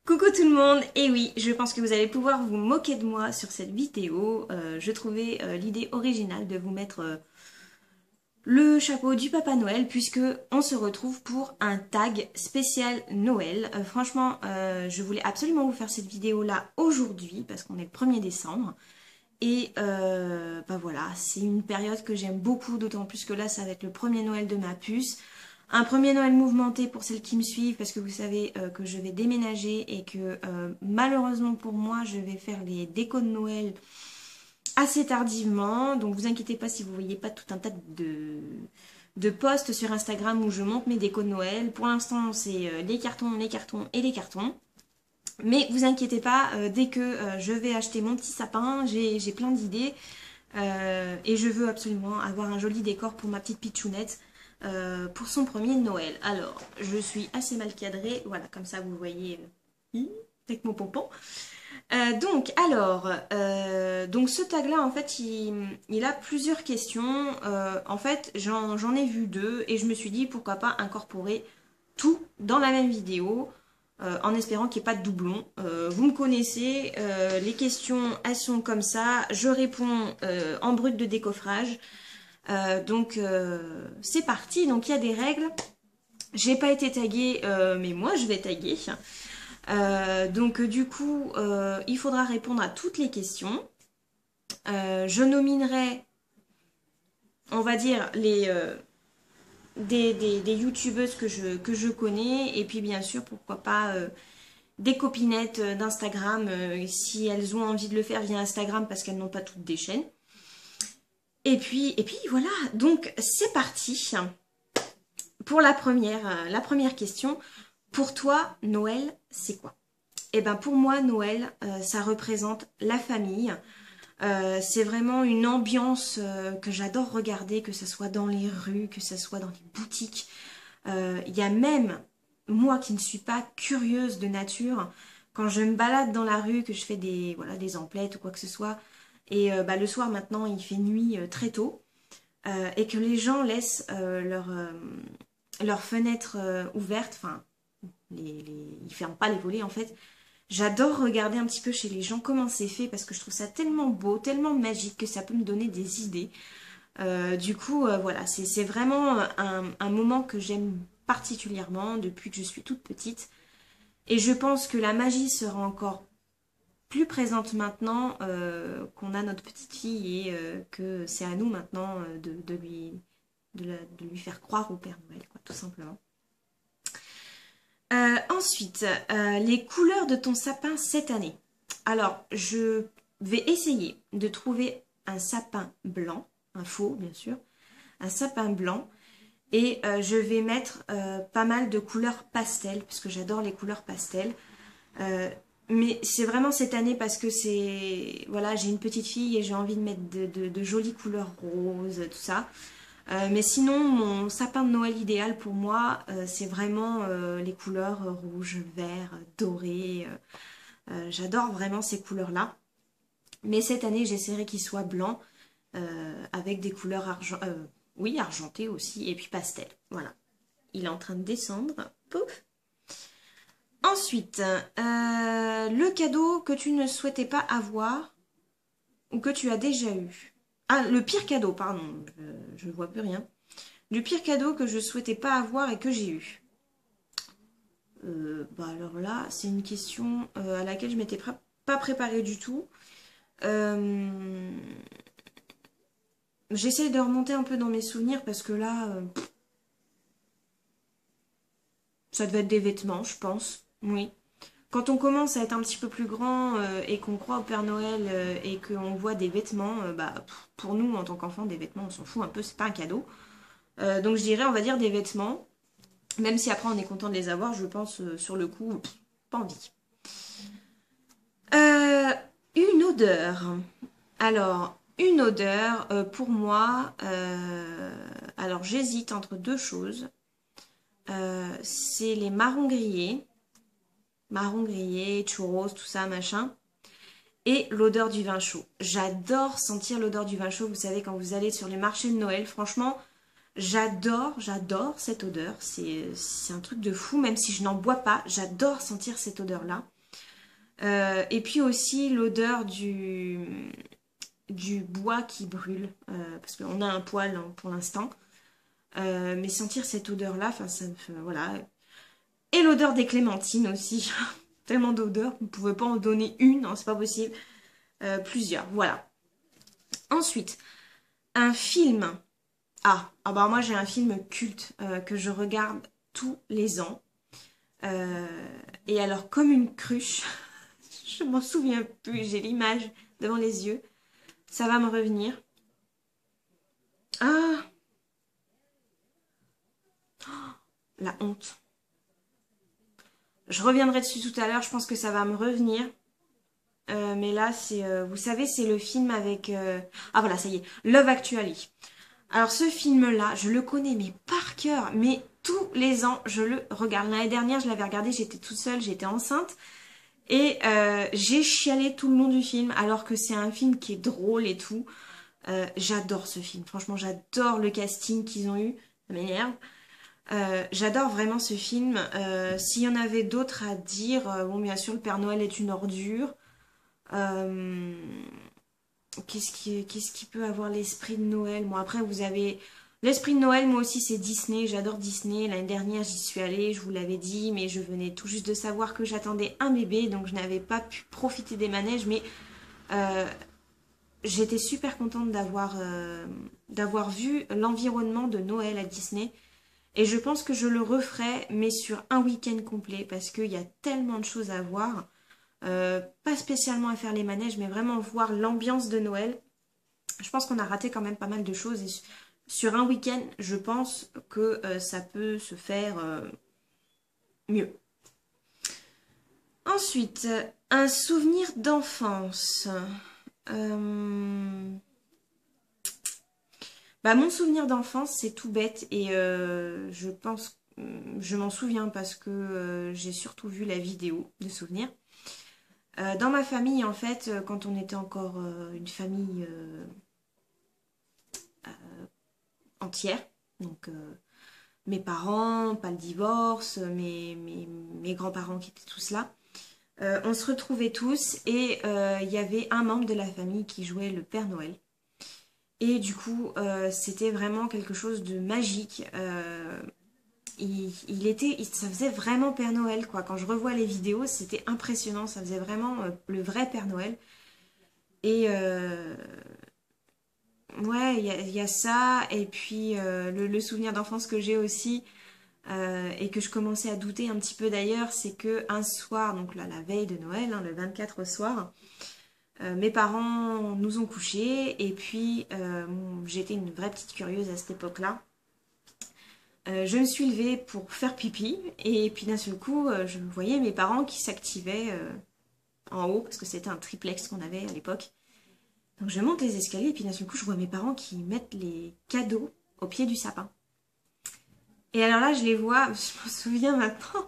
Coucou tout le monde, et oui, je pense que vous allez pouvoir vous moquer de moi sur cette vidéo. Je trouvais l'idée originale de vous mettre le chapeau du Papa Noël puisque on se retrouve pour un tag spécial Noël. Franchement, je voulais absolument vous faire cette vidéo là aujourd'hui parce qu'on est le 1er décembre. Et bah voilà, c'est une période que j'aime beaucoup, d'autant plus que là ça va être le premier Noël de ma puce. Un premier Noël mouvementé pour celles qui me suivent parce que vous savez que je vais déménager et que malheureusement pour moi je vais faire les décos de Noël assez tardivement. Donc vous inquiétez pas si vous voyez pas tout un tas de posts sur Instagram où je monte mes décos de Noël. Pour l'instant c'est les cartons, les cartons et les cartons. Mais vous inquiétez pas, dès que je vais acheter mon petit sapin, j'ai plein d'idées. Et je veux absolument avoir un joli décor pour ma petite pitchounette pour son premier Noël. Alors, je suis assez mal cadrée, voilà, comme ça vous voyez avec mon pompon. Donc ce tag-là, en fait, il a plusieurs questions. En fait, j'en ai vu deux et je me suis dit pourquoi pas incorporer tout dans la même vidéo. En espérant qu'il n'y ait pas de doublon. Vous me connaissez, les questions elles sont comme ça, je réponds en brut de décoffrage. C'est parti, donc il y a des règles. J'ai pas été taguée, mais moi je vais taguer. Du coup, il faudra répondre à toutes les questions. Je nominerai, on va dire, des youtubeuses que je connais. Et puis bien sûr, pourquoi pas des copinettes d'Instagram si elles ont envie de le faire via Instagram parce qu'elles n'ont pas toutes des chaînes. Et puis voilà, donc c'est parti pour la première question. Pour toi, Noël, c'est quoi? Eh ben pour moi, Noël, ça représente la famille. C'est vraiment une ambiance que j'adore regarder, que ce soit dans les rues, que ce soit dans les boutiques. Il y a même moi qui ne suis pas curieuse de nature, quand je me balade dans la rue, que je fais des emplettes ou quoi que ce soit, et le soir maintenant il fait nuit très tôt, et que les gens laissent leurs fenêtres ouvertes, enfin ils ferment pas les volets en fait. J'adore regarder un petit peu chez les gens comment c'est fait parce que je trouve ça tellement beau, tellement magique que ça peut me donner des idées. Voilà, c'est vraiment un moment que j'aime particulièrement depuis que je suis toute petite. Et je pense que la magie sera encore plus présente maintenant qu'on a notre petite fille et que c'est à nous maintenant de lui faire croire au Père Noël, quoi, tout simplement. Ensuite, les couleurs de ton sapin cette année. Alors, je vais essayer de trouver un sapin blanc, un faux bien sûr, un sapin blanc. Et je vais mettre pas mal de couleurs pastel, parce que j'adore les couleurs pastel. Mais c'est vraiment cette année parce que c'est... Voilà, j'ai une petite fille et j'ai envie de mettre de jolies couleurs roses, tout ça. Mais sinon, mon sapin de Noël idéal pour moi, c'est vraiment les couleurs rouge, vert, doré. J'adore vraiment ces couleurs-là. Mais cette année, j'essaierai qu'il soit blanc avec des couleurs oui, argentées aussi, et puis pastel. Voilà. Il est en train de descendre. Pouf. Ensuite, le cadeau que tu ne souhaitais pas avoir ou que tu as déjà eu. Ah, le pire cadeau, pardon, je ne vois plus rien. Du pire cadeau que je souhaitais pas avoir et que j'ai eu. Alors là, c'est une question à laquelle je m'étais pas préparée du tout. J'essaye de remonter un peu dans mes souvenirs parce que là, ça devait être des vêtements, je pense. Oui. Quand on commence à être un petit peu plus grand et qu'on croit au Père Noël et qu'on voit des vêtements, pour nous, en tant qu'enfants, des vêtements, on s'en fout un peu, c'est pas un cadeau. Donc je dirais, on va dire des vêtements. Même si après on est content de les avoir, je pense sur le coup, pas envie. Une odeur. Alors, une odeur, pour moi, alors j'hésite entre deux choses. C'est les marrons grillés. Marrons grillés, churros, tout ça, machin. Et l'odeur du vin chaud. J'adore sentir l'odeur du vin chaud. Vous savez, quand vous allez sur les marchés de Noël, franchement, j'adore cette odeur. C'est un truc de fou, même si je n'en bois pas. J'adore sentir cette odeur-là. Et puis aussi l'odeur du bois qui brûle, parce qu'on a un poêle hein, pour l'instant. Mais sentir cette odeur-là, enfin ça me fait, voilà. Et l'odeur des clémentines aussi. Tellement d'odeurs, vous ne pouvez pas en donner une, hein, c'est pas possible. Plusieurs, voilà. Ensuite, un film. Ah bah moi j'ai un film culte que je regarde tous les ans. Et alors comme une cruche, je m'en souviens plus, j'ai l'image devant les yeux. Ça va me revenir. Ah, la honte. Je reviendrai dessus tout à l'heure, je pense que ça va me revenir. Mais là, c'est, vous savez, c'est le film avec... Ah voilà, ça y est, Love Actually. Alors ce film-là, je le connais mais par cœur, mais tous les ans, je le regarde. L'année dernière, je l'avais regardé, j'étais toute seule, j'étais enceinte. Et j'ai chialé tout le long du film, alors que c'est un film qui est drôle et tout. J'adore ce film, franchement, j'adore le casting qu'ils ont eu. Ça m'énerve. J'adore vraiment ce film. S'il y en avait d'autres à dire, bon, bien sûr, le Père Noël est une ordure. Euh, qu'est-ce qui peut avoir l'esprit de Noël? Bon, après, vous avez l'esprit de Noël, moi aussi, c'est Disney. J'adore Disney. L'année dernière, j'y suis allée, je vous l'avais dit, mais je venais tout juste de savoir que j'attendais un bébé, donc je n'avais pas pu profiter des manèges, mais euh, j'étais super contente d'avoir vu l'environnement de Noël à Disney. Et je pense que je le referai, mais sur un week-end complet, parce qu'il y a tellement de choses à voir. Pas spécialement à faire les manèges, mais vraiment voir l'ambiance de Noël. Je pense qu'on a raté quand même pas mal de choses. Et sur un week-end, je pense que ça peut se faire mieux. Ensuite, un souvenir d'enfance. Bah, mon souvenir d'enfance, c'est tout bête et je pense, je m'en souviens parce que j'ai surtout vu la vidéo de souvenirs. Dans ma famille, en fait, quand on était encore une famille entière, donc mes parents, pas le divorce, mes grands-parents qui étaient tous là, on se retrouvait tous et il y avait un membre de la famille qui jouait le Père Noël. Et du coup, c'était vraiment quelque chose de magique. Ça faisait vraiment Père Noël, quoi. Quand je revois les vidéos, c'était impressionnant. Ça faisait vraiment le vrai Père Noël. Et ouais, il y a ça. Et puis le souvenir d'enfance que j'ai aussi, et que je commençais à douter un petit peu d'ailleurs, c'est que un soir, donc là, la veille de Noël, hein, le 24 au soir, mes parents nous ont couchés. Et puis, j'étais une vraie petite curieuse à cette époque-là. Je me suis levée pour faire pipi et puis d'un seul coup, je voyais mes parents qui s'activaient en haut parce que c'était un triplex qu'on avait à l'époque. Donc je monte les escaliers et puis d'un seul coup, je vois mes parents qui mettent les cadeaux au pied du sapin. Et alors là, je les vois, je me souviens maintenant,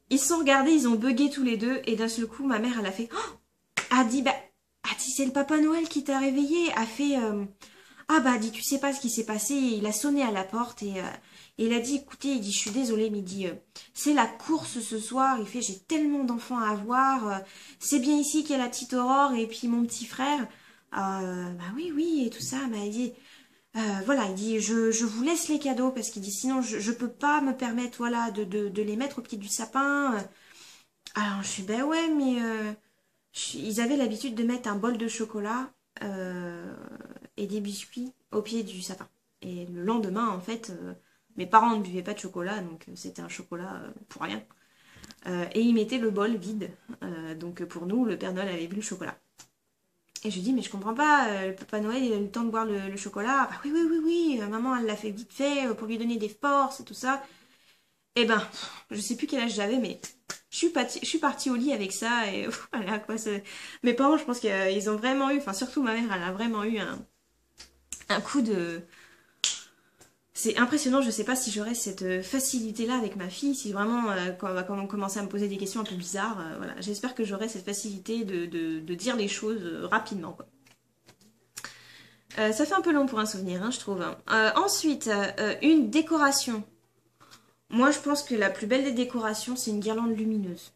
ils se sont regardés, ils ont bugué tous les deux et d'un seul coup, ma mère, elle a fait, oh, a dit c'est le Papa Noël qui t'a réveillé, a fait, ah bah, dit tu sais pas ce qui s'est passé, il a sonné à la porte et il a dit, écoutez, il dit, je suis désolée, mais il dit, c'est la course ce soir. Il fait, j'ai tellement d'enfants à voir. C'est bien ici qu'il y a la petite Aurore et puis mon petit frère. Bah oui, oui, et tout ça. Bah, il dit, voilà, il dit, je vous laisse les cadeaux parce qu'il dit, sinon, je peux pas me permettre, voilà, de les mettre au pied du sapin. Alors, je suis, ben ouais, mais ils avaient l'habitude de mettre un bol de chocolat et des biscuits au pied du sapin. Et le lendemain, en fait, mes parents ne buvaient pas de chocolat, donc c'était un chocolat pour rien. Et ils mettaient le bol vide. Donc pour nous, le Père Noël avait bu le chocolat. Et je dis, mais je comprends pas, le Papa Noël, il a eu le temps de boire le chocolat. Bah oui, oui, oui, oui, maman, elle l'a fait vite fait pour lui donner des forces et tout ça. Et ben, je sais plus quel âge j'avais, mais je suis partie au lit avec ça. Et voilà, quoi. Mes parents, je pense qu'ils ont vraiment eu, enfin surtout ma mère, elle a vraiment eu un coup de... C'est impressionnant, je sais pas si j'aurai cette facilité-là avec ma fille, si vraiment quand elle va commencer à me poser des questions un peu bizarres, voilà. J'espère que j'aurai cette facilité de dire les choses rapidement, quoi. Ça fait un peu long pour un souvenir, hein, je trouve. Ensuite, une décoration. Moi, je pense que la plus belle des décorations, c'est une guirlande lumineuse.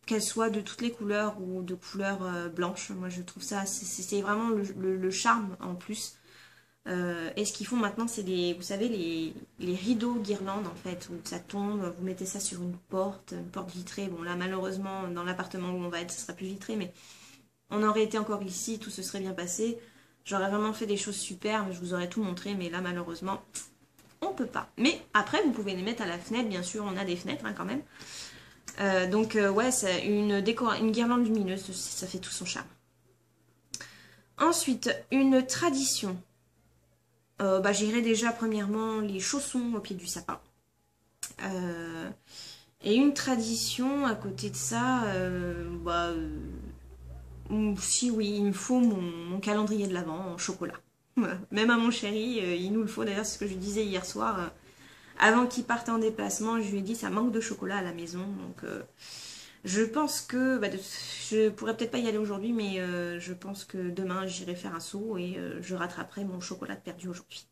qu'elles soient de toutes les couleurs ou de couleur blanche. Moi je trouve ça, c'est vraiment le charme en plus. Et ce qu'ils font maintenant, c'est vous savez, les rideaux guirlandes en fait, où ça tombe, vous mettez ça sur une porte vitrée. Bon là malheureusement dans l'appartement où on va être, ça sera plus vitré, mais on aurait été encore ici, tout se serait bien passé. J'aurais vraiment fait des choses superbes, je vous aurais tout montré, mais là malheureusement, on peut pas. Mais après, vous pouvez les mettre à la fenêtre, bien sûr, on a des fenêtres hein, quand même. Ouais, c'est une guirlande lumineuse, ça fait tout son charme. Ensuite, une tradition. J'irai déjà premièrement les chaussons au pied du sapin. Et une tradition à côté de ça, si oui, il me faut mon calendrier de l'Avent en chocolat. Même à mon chéri, il nous le faut. D'ailleurs, c'est ce que je lui disais hier soir. Avant qu'il parte en déplacement, je lui ai dit ça manque de chocolat à la maison. Donc, je pense que je pourrais peut-être pas y aller aujourd'hui, mais je pense que demain j'irai faire un saut et je rattraperai mon chocolat perdu aujourd'hui.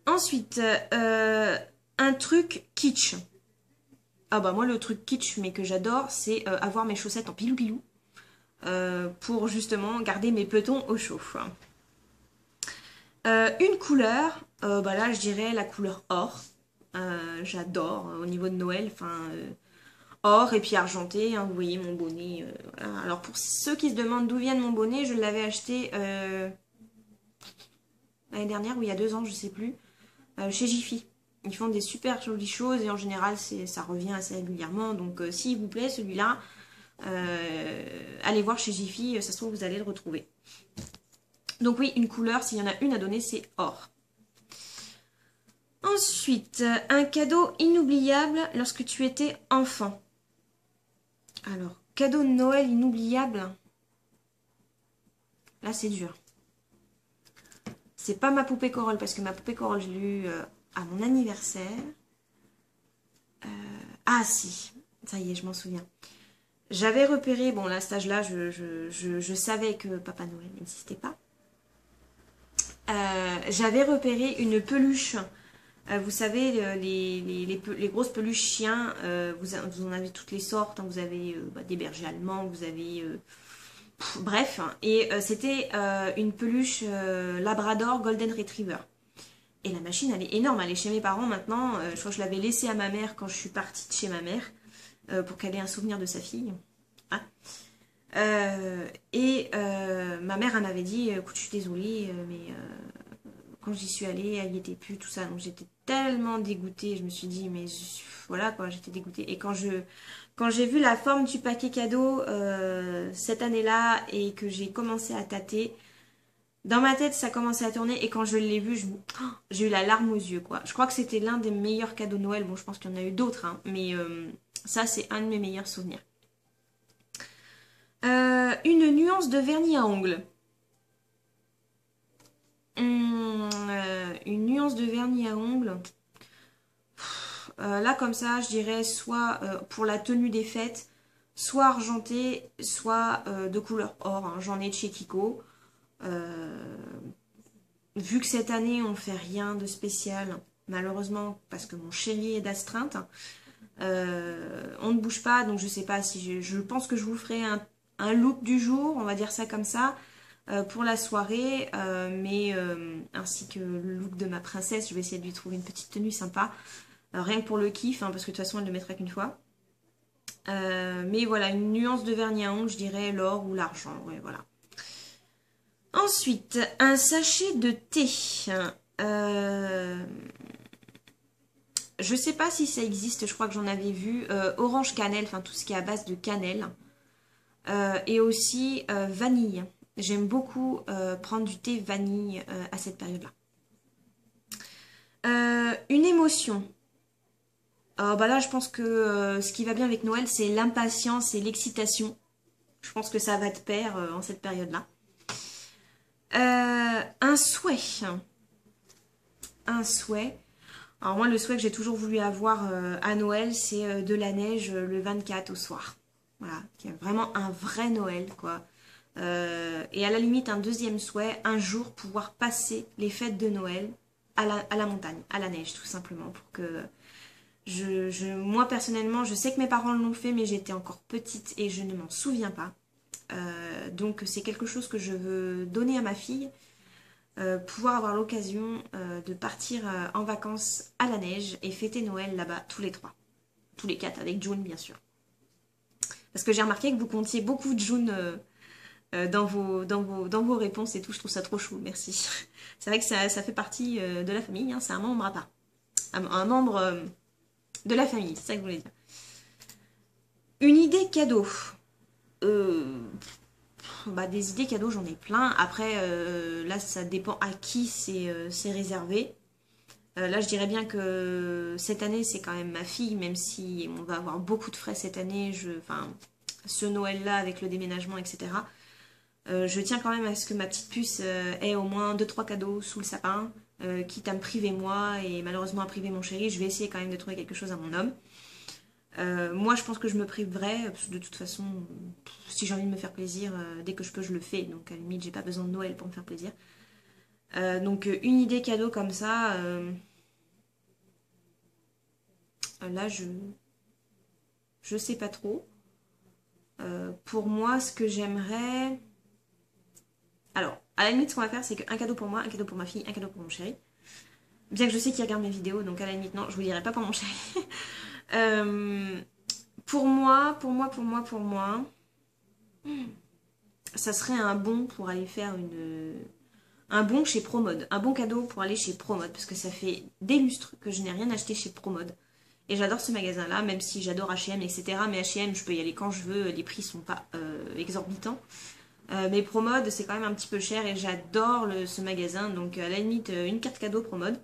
Ensuite, un truc kitsch. Ah bah moi le truc kitsch mais que j'adore, c'est avoir mes chaussettes en pilou-pilou pour justement garder mes petons au chaud. Une couleur, là je dirais la couleur or. J'adore au niveau de Noël, or et puis argenté, hein, vous voyez mon bonnet. Voilà. Alors pour ceux qui se demandent d'où vient mon bonnet, je l'avais acheté l'année dernière ou il y a 2 ans, je sais plus, chez Jiffy. Ils font des super jolies choses et en général ça revient assez régulièrement. Donc s'il vous plaît celui-là, allez voir chez Jiffy, ça se trouve vous allez le retrouver. Donc oui, une couleur, s'il y en a une à donner, c'est or. Ensuite, un cadeau inoubliable lorsque tu étais enfant. Alors, cadeau de Noël inoubliable. Là, c'est dur. C'est pas ma poupée Corolle, parce que ma poupée Corolle, je l'ai eue à mon anniversaire. Ah si, ça y est, je m'en souviens. J'avais repéré, bon, là, à cet âge-là, je savais que Papa Noël n'existait pas. J'avais repéré une peluche. Vous savez, les grosses peluches chiens, vous en avez toutes les sortes. Hein, vous avez des bergers allemands, vous avez... bref, hein, et c'était une peluche Labrador Golden Retriever. Et la machine, elle est énorme. Elle est chez mes parents maintenant. Je crois que je l'avais laissée à ma mère quand je suis partie de chez ma mère pour qu'elle ait un souvenir de sa fille. Ah. Ma mère elle m'avait dit écoute, je suis désolée, mais quand j'y suis allée, elle n'y était plus, tout ça. Donc j'étais tellement dégoûtée. Je me suis dit, mais voilà quoi, j'étais dégoûtée. Et quand j'ai vu la forme du paquet cadeau cette année-là et que j'ai commencé à tâter, dans ma tête ça commençait à tourner. Et quand je l'ai vu, j'ai eu la larme aux yeux quoi. Je crois que c'était l'un des meilleurs cadeaux de Noël. Bon, je pense qu'il y en a eu d'autres, hein, mais ça c'est un de mes meilleurs souvenirs. Une nuance de vernis à ongles. Une nuance de vernis à ongles. Là comme ça, je dirais soit pour la tenue des fêtes, soit argenté, soit de couleur or. Hein. J'en ai de chez Kiko. Vu que cette année on fait rien de spécial, malheureusement parce que mon chéri est d'astreinte, on ne bouge pas, donc je sais pas si je pense que je vous ferai un look du jour, on va dire ça comme ça, pour la soirée, ainsi que le look de ma princesse. Je vais essayer de lui trouver une petite tenue sympa, rien que pour le kiff, hein, parce que de toute façon elle ne le mettra qu'une fois. Mais voilà, une nuance de vernis à ongles, je dirais l'or ou l'argent, ouais, voilà. Ensuite, un sachet de thé. Je sais pas si ça existe, je crois que j'en avais vu. Orange cannelle, enfin tout ce qui est à base de cannelle. Et aussi vanille. J'aime beaucoup prendre du thé vanille à cette période-là. Une émotion. Là, je pense que ce qui va bien avec Noël, c'est l'impatience et l'excitation. Je pense que ça va de pair en cette période-là. Un souhait. Un souhait. Alors moi, le souhait que j'ai toujours voulu avoir à Noël, c'est de la neige le 24 au soir. Voilà, qui est vraiment un vrai Noël, quoi. Et à la limite, un deuxième souhait, un jour pouvoir passer les fêtes de Noël à la montagne, à la neige, tout simplement, pour que Moi personnellement, je sais que mes parents l'ont fait, mais j'étais encore petite et je ne m'en souviens pas. Donc c'est quelque chose que je veux donner à ma fille, pouvoir avoir l'occasion de partir en vacances à la neige et fêter Noël là-bas tous les trois, tous les quatre, avec June bien sûr. Parce que j'ai remarqué que vous comptiez beaucoup de June dans vos réponses et tout, je trouve ça trop chou, merci. C'est vrai que ça fait partie de la famille, hein, c'est un membre à part. Un membre de la famille, c'est ça que je voulais dire. Une idée cadeau. Euh, Bah, des idées cadeaux, j'en ai plein. Après, là, ça dépend à qui c'est réservé. Là, je dirais bien que cette année, c'est quand même ma fille, même si on va avoir beaucoup de frais cette année. Enfin, ce Noël-là, avec le déménagement, etc. Je tiens quand même à ce que ma petite puce ait au moins deux trois cadeaux sous le sapin, quitte à me priver moi et malheureusement à priver mon chéri. Je vais essayer quand même de trouver quelque chose à mon homme. Moi, je pense que je me priverai, parce que de toute façon, si j'ai envie de me faire plaisir, dès que je peux, je le fais. Donc, à la limite, j'ai pas besoin de Noël pour me faire plaisir. Donc, une idée cadeau comme ça, là, je sais pas trop. Pour moi, ce que j'aimerais. Alors, à la limite, ce qu'on va faire, c'est qu'un cadeau pour moi, un cadeau pour ma fille, un cadeau pour mon chéri. Bien que je sais qu'il regarde mes vidéos, donc à la limite, non, je vous dirai pas pour mon chéri. Euh, pour moi, ça serait un bon pour aller faire un bon chez Promode. Un bon cadeau pour aller chez Promode. Parce que ça fait des lustres que je n'ai rien acheté chez Promode. Et j'adore ce magasin-là, même si j'adore H&M, etc. Mais H&M, je peux y aller quand je veux. Les prix sont pas exorbitants. Mais Promode, c'est quand même un petit peu cher. Et j'adore ce magasin. Donc à la limite, une carte cadeau Promode.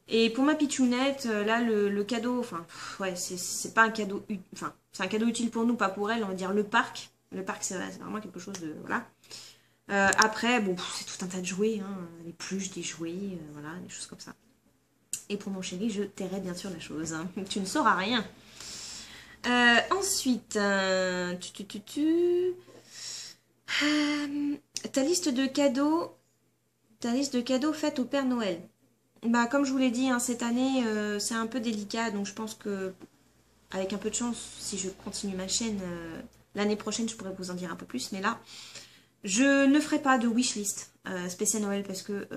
Et pour ma pitchounette, là, le cadeau, enfin, ouais, c'est pas un cadeau, enfin, c'est un cadeau utile pour nous, pas pour elle, on va dire le parc. Le parc, c'est vraiment quelque chose de, voilà. Après, bon, c'est tout un tas de jouets, hein, des pluches, des jouets, voilà, des choses comme ça. Et pour mon chéri, je tairai bien sûr la chose, hein. Tu ne sauras rien. Ensuite, ta liste de cadeaux, ta liste de cadeaux faite au Père Noël. Bah, comme je vous l'ai dit, hein, cette année, c'est un peu délicat, donc je pense que avec un peu de chance, si je continue ma chaîne, l'année prochaine, je pourrais vous en dire un peu plus. Mais là, je ne ferai pas de wishlist spécial Noël parce que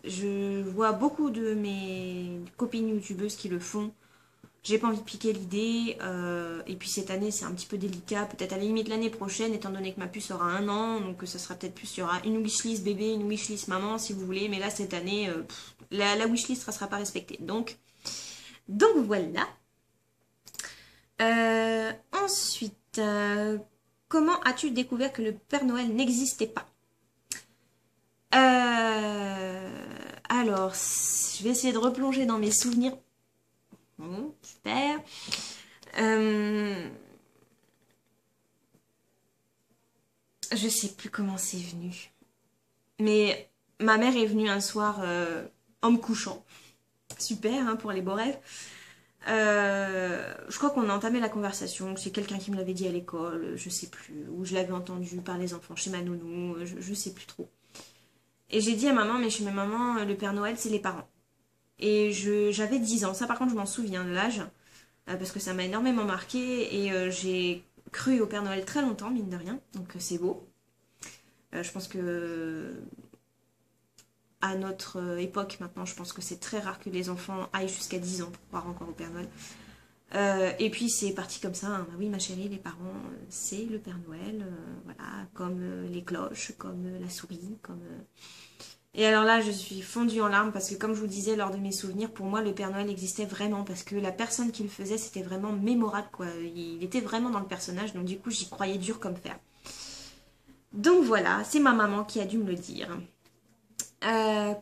je vois beaucoup de mes copines youtubeuses qui le font. J'ai pas envie de piquer l'idée. Et puis cette année, c'est un petit peu délicat. Peut-être à la limite l'année prochaine, étant donné que ma puce aura 1 an. Donc ça sera peut-être plus, il y aura une wishlist bébé, une wishlist maman, si vous voulez. Mais là, cette année, la wishlist ne sera pas respectée. Donc voilà. Ensuite, comment as-tu découvert que le Père Noël n'existait pas? Alors, je vais essayer de replonger dans mes souvenirs. Bon, super. Euh, je sais plus comment c'est venu. Mais ma mère est venue un soir en me couchant. Super, hein, pour les beaux rêves. Je crois qu'on a entamé la conversation. C'est quelqu'un qui me l'avait dit à l'école, je sais plus. Ou je l'avais entendu par les enfants chez ma nounou, je sais plus trop. Et j'ai dit à maman, mais chez ma maman, le Père Noël, c'est les parents. Et j'avais 10 ans. Ça, par contre, je m'en souviens de l'âge. Parce que ça m'a énormément marqué. Et j'ai cru au Père Noël très longtemps, mine de rien. Donc, c'est beau. Je pense que à notre époque maintenant, je pense que c'est très rare que les enfants aillent jusqu'à 10 ans pour croire encore au Père Noël. Et puis c'est parti comme ça, hein. Bah oui ma chérie, les parents, c'est le Père Noël, voilà, comme les cloches, comme la souris, comme... Et alors là, je suis fondue en larmes parce que comme je vous disais lors de mes souvenirs, pour moi le Père Noël existait vraiment parce que la personne qui le faisait, c'était vraiment mémorable, quoi. Il était vraiment dans le personnage, donc du coup j'y croyais dur comme fer. Donc voilà, c'est ma maman qui a dû me le dire. Euh,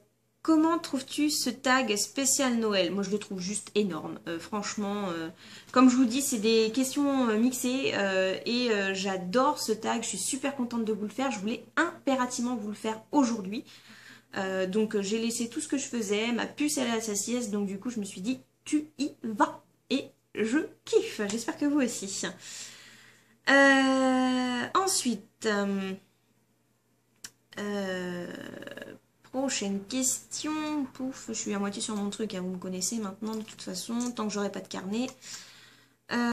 Comment trouves-tu ce tag spécial Noël? Moi, je le trouve juste énorme. Franchement, comme je vous dis, c'est des questions mixées et j'adore ce tag. Je suis super contente de vous le faire. Je voulais impérativement vous le faire aujourd'hui. Donc, j'ai laissé tout ce que je faisais. Ma puce, elle est à sa sieste. Donc, du coup, je me suis dit, tu y vas. Et je kiffe. J'espère que vous aussi. Ensuite... Euh, Prochaine question. Pouf, je suis à moitié sur mon truc, hein, vous me connaissez maintenant de toute façon. Tant que j'aurai pas de carnet,